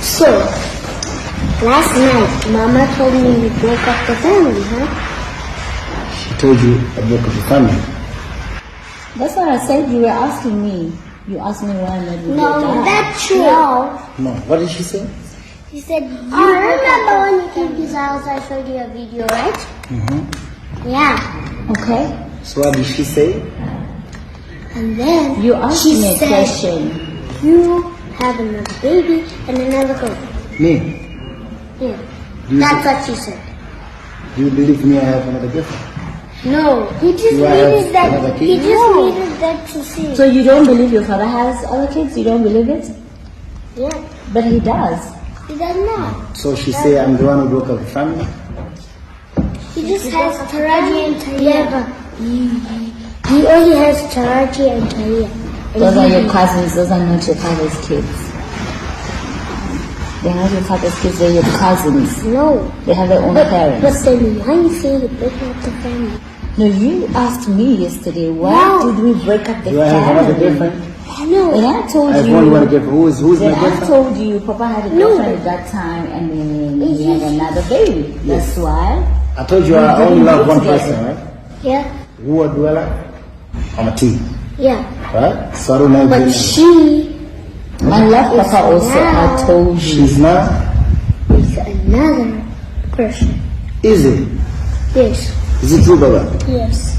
So, last night, Mama told me you broke up the family, huh? She told you I broke up the family. That's what I said. You were asking me. You asked me when I met you. No, that's true. No, what did she say? She said, you remember when you came to his house, I showed you a video, right? Mm-hmm. Yeah. Okay. So what did she say? And then You asked she me a said, question. you have another baby and another girl. Me? Yeah. Do you That's what she said. Do you believe me I have another girlfriend? No, he just Do I have needed that. another kid? He just needed that to see. So you don't believe your father has other kids? You don't believe it? Yeah, But he does. he does not. So she say I'm the one who broke up the family? He just has Taraji and Taria. Yeah, but he only has Taraji and Taria. Those are your cousins. Those are not your father's kids. They're not your father's kids. They're your cousins. No. They have their own But parents. then why you say you're breaking up the family? No, you asked me yesterday. Why No. did we break up the Do I have another family? girlfriend? No. And I told I have you. only one girlfriend. Who's my Then I girlfriend? told you Papa had a No. girlfriend at that time, and then he had another baby. Yes. That's why. I told you I We only didn't love go one together. person, right? Yeah. Who do I love? I'm a T. Yeah. Right? So I don't know. But she I love Papa also. now- I told you. She's not. is another person. Is it? Yes. Is it true, Baba? Yes.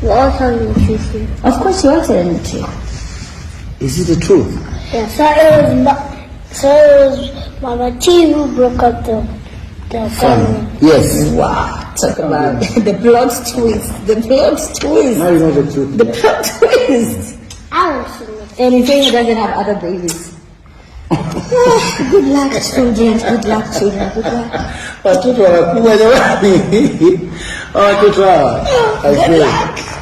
We're all telling the truth here. Of course, you are telling the truth. Is it the truth? Yeah. So it was Mama T who broke up the family. Yes. Wow. Talk about the plot twist. The plot twist. Now you know the truth. The plot twist. I don't see it. And he saying he doesn't have other babies. Good luck, children. Good luck, children. Good luck. Watoto wanakuwa jamani. Watoto hawa.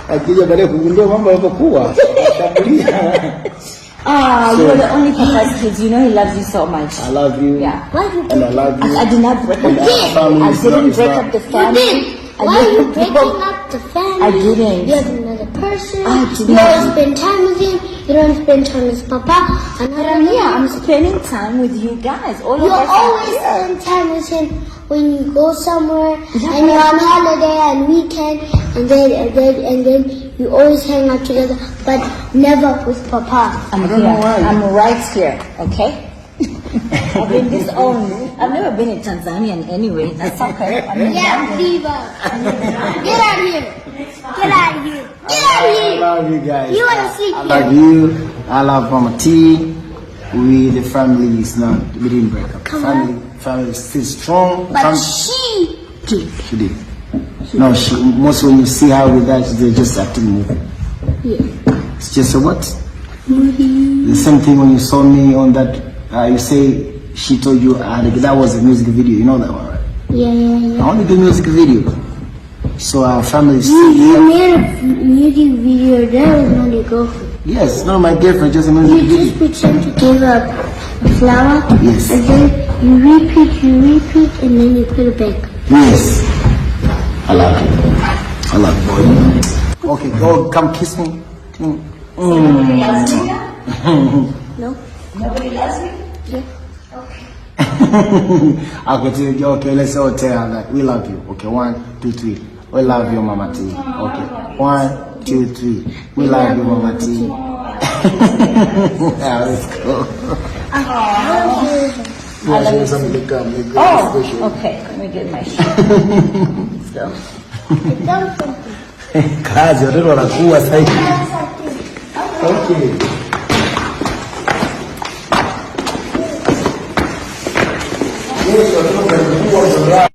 Akija baadaye kugundua mambo yanapokuwa. Shambulia. You are the only Papa's kids. You know he loves you so much. I love you. Yeah. And I love you. I did not break up the family. I didn't break up the family. Why are you breaking up the family? I didn't. You have another person. I You didn't. don't spend time with him. You don't spend time with Papa. But I'm here. I'm spending time with you guys. All You of us are always here. spend time with him when you go somewhere and you're on holiday and weekend and then you always hang out together, but never with Papa. I'm I don't here. know why. I'm right here. Okay. I've been disowned. I've never been in Tanzania anyway. That's okay. I'm in Yeah, London. Viva. Get out of here. Get out of here. Get out of I here. love you guys. You wanna sleep I here. love you. I love Mama T. We, the family is not, we didn't break up. Come Family is still strong. But she did. She did. No, most when you see her with that, they're just acting movie. Yeah. It's just a what? The same thing when you saw me on that, you say she told you that was a music video. You know that one, right? Yeah. I only do music video. So our family is You still made a music video. That was not your girlfriend. Yes, not my girlfriend, just a music You video. just pretend to give her a flower. Yes. And then you repeat, and then you put it back. Yes. I love you. I love you, boy. Okay, go, come kiss me. Nobody loves you? No? Nobody loves you? Yeah. Okay, let's all tell her that we love you. Okay, 1, 2, 3. We love you, Mama T. Okay, 1, 2, 3. We love you, Mama T. Yeah, let's go. I love you. Something to come. Oh, okay. Let me get my shit. Let's go. Kazi, watoto wanakuwa sasa hivi. Okay. Yes,